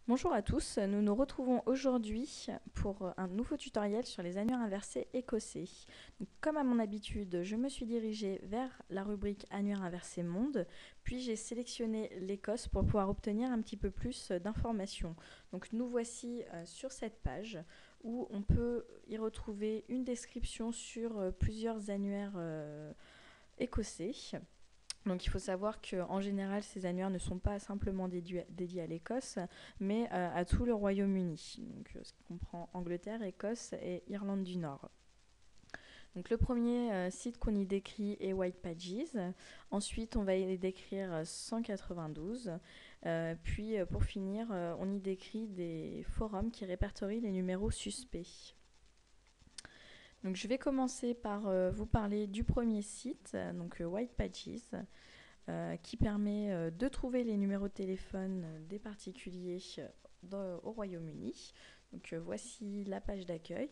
Bonjour à tous, nous nous retrouvons aujourd'hui pour un nouveau tutoriel sur les annuaires inversés écossais. Donc, comme à mon habitude, je me suis dirigée vers la rubrique annuaire inversé monde, puis j'ai sélectionné l'Écosse pour pouvoir obtenir un petit peu plus d'informations. Donc nous voici sur cette page où on peut y retrouver une description sur plusieurs annuaires écossais. Donc il faut savoir qu'en général, ces annuaires ne sont pas simplement dédiés à l'Écosse, mais à tout le Royaume-Uni, donc, ce qui comprend Angleterre, Écosse et Irlande du Nord. Donc le premier site qu'on y décrit est White Pages. Ensuite, on va y décrire 192. Puis pour finir, on y décrit des forums qui répertorient les numéros suspects. Donc je vais commencer par vous parler du premier site, donc White Pages. Qui permet de trouver les numéros de téléphone des particuliers au Royaume-Uni. Donc voici la page d'accueil.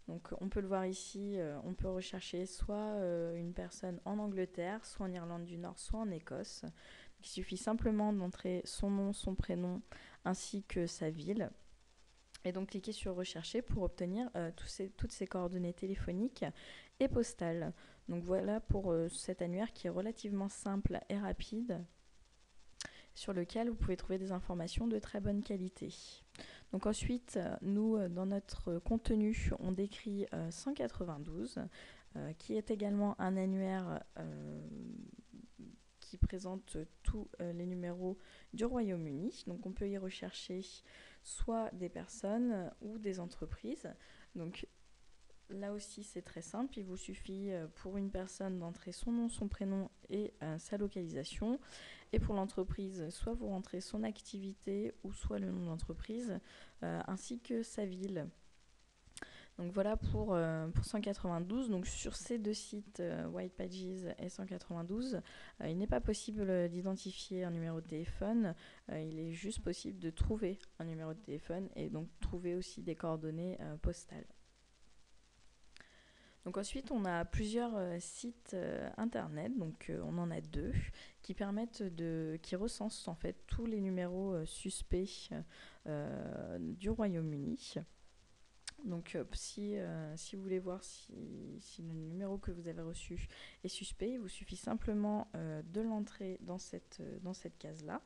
Donc on peut le voir ici, on peut rechercher soit une personne en Angleterre, soit en Irlande du Nord, soit en Écosse. Il suffit simplement d'entrer son nom, son prénom ainsi que sa ville. Et donc cliquer sur rechercher pour obtenir toutes ces coordonnées téléphoniques et postales. Donc voilà pour cet annuaire qui est relativement simple et rapide, sur lequel vous pouvez trouver des informations de très bonne qualité. Donc ensuite, nous, dans notre contenu, on décrit 192, qui est également un annuaire qui présente tous les numéros du Royaume-Uni. Donc on peut y rechercher soit des personnes ou des entreprises. Donc là aussi c'est très simple, il vous suffit pour une personne d'entrer son nom, son prénom et sa localisation. Et pour l'entreprise, soit vous rentrez son activité ou soit le nom de l'entreprise, ainsi que sa ville. Donc voilà pour 192. Donc sur ces deux sites, White Pages et 192, il n'est pas possible d'identifier un numéro de téléphone. Il est juste possible de trouver un numéro de téléphone et donc trouver aussi des coordonnées postales. Donc ensuite, on a plusieurs sites internet, donc on en a deux, qui qui recensent en fait tous les numéros suspects du Royaume-Uni. Donc si vous voulez voir si le numéro que vous avez reçu est suspect, il vous suffit simplement de l'entrer dans cette case-là.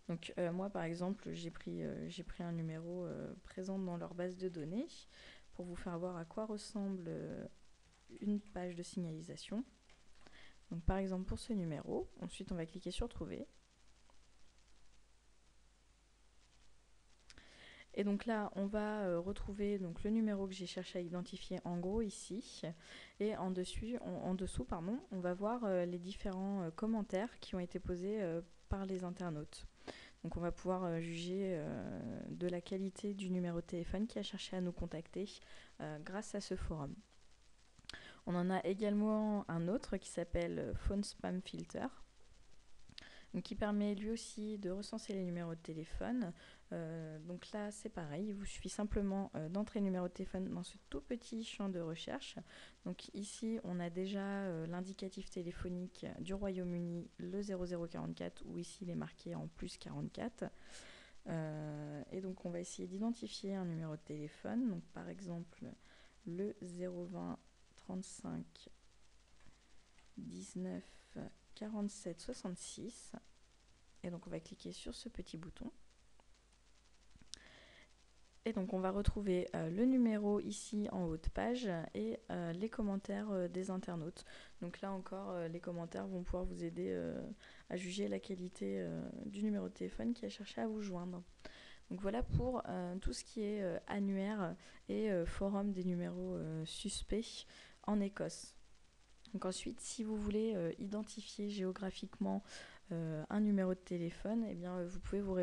Donc moi par exemple, j'ai pris un numéro présent dans leur base de données pour vous faire voir à quoi ressemble une page de signalisation. Donc par exemple pour ce numéro, ensuite on va cliquer sur trouver. Et donc là, on va retrouver donc, le numéro que j'ai cherché à identifier en gros ici. Et en dessous, on va voir les différents commentaires qui ont été posés par les internautes. Donc on va pouvoir juger de la qualité du numéro de téléphone qui a cherché à nous contacter grâce à ce forum. On en a également un autre qui s'appelle Phone Spam Filter, donc qui permet lui aussi de recenser les numéros de téléphone. Donc là c'est pareil, il vous suffit simplement d'entrer le numéro de téléphone dans ce tout petit champ de recherche. Donc ici on a déjà l'indicatif téléphonique du Royaume-Uni, le 0044, où ici il est marqué en plus 44. Et donc on va essayer d'identifier un numéro de téléphone, donc par exemple le 020 35 19 47 66. Et donc on va cliquer sur ce petit bouton. Et donc on va retrouver le numéro ici en haut de page et les commentaires des internautes. Donc là encore, les commentaires vont pouvoir vous aider à juger la qualité du numéro de téléphone qui a cherché à vous joindre. Donc voilà pour tout ce qui est annuaire et forum des numéros suspects en Écosse. Donc ensuite, si vous voulez identifier géographiquement un numéro de téléphone, eh bien, vous pouvez vous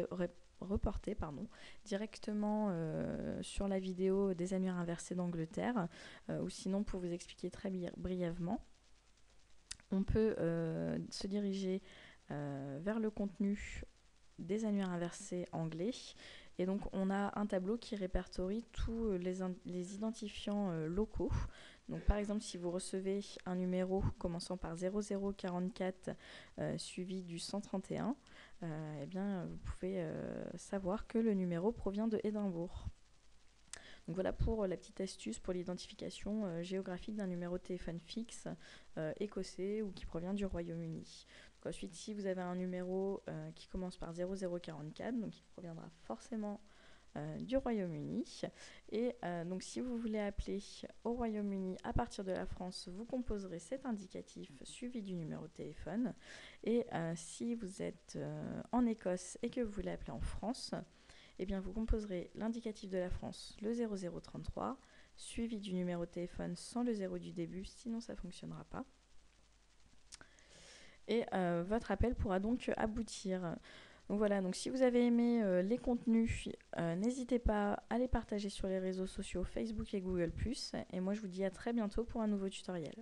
reporter directement sur la vidéo des annuaires inversés d'Angleterre, ou sinon pour vous expliquer très brièvement, on peut se diriger vers le contenu des annuaires inversés anglais. Et donc on a un tableau qui répertorie tous les identifiants locaux. Donc par exemple, si vous recevez un numéro commençant par 0044 suivi du 131, eh bien, vous pouvez savoir que le numéro provient de Édimbourg. Donc voilà pour la petite astuce pour l'identification géographique d'un numéro de téléphone fixe écossais ou qui provient du Royaume-Uni. Ensuite, si vous avez un numéro qui commence par 0044, donc il proviendra forcément du Royaume-Uni. Et donc si vous voulez appeler au Royaume-Uni à partir de la France, vous composerez cet indicatif suivi du numéro de téléphone. Et si vous êtes en Écosse et que vous voulez appeler en France, eh bien vous composerez l'indicatif de la France, le 0033, suivi du numéro de téléphone sans le 0 du début, sinon ça ne fonctionnera pas. Et votre appel pourra donc aboutir. Donc voilà, donc si vous avez aimé les contenus, n'hésitez pas à les partager sur les réseaux sociaux Facebook et Google+. Et moi je vous dis à très bientôt pour un nouveau tutoriel.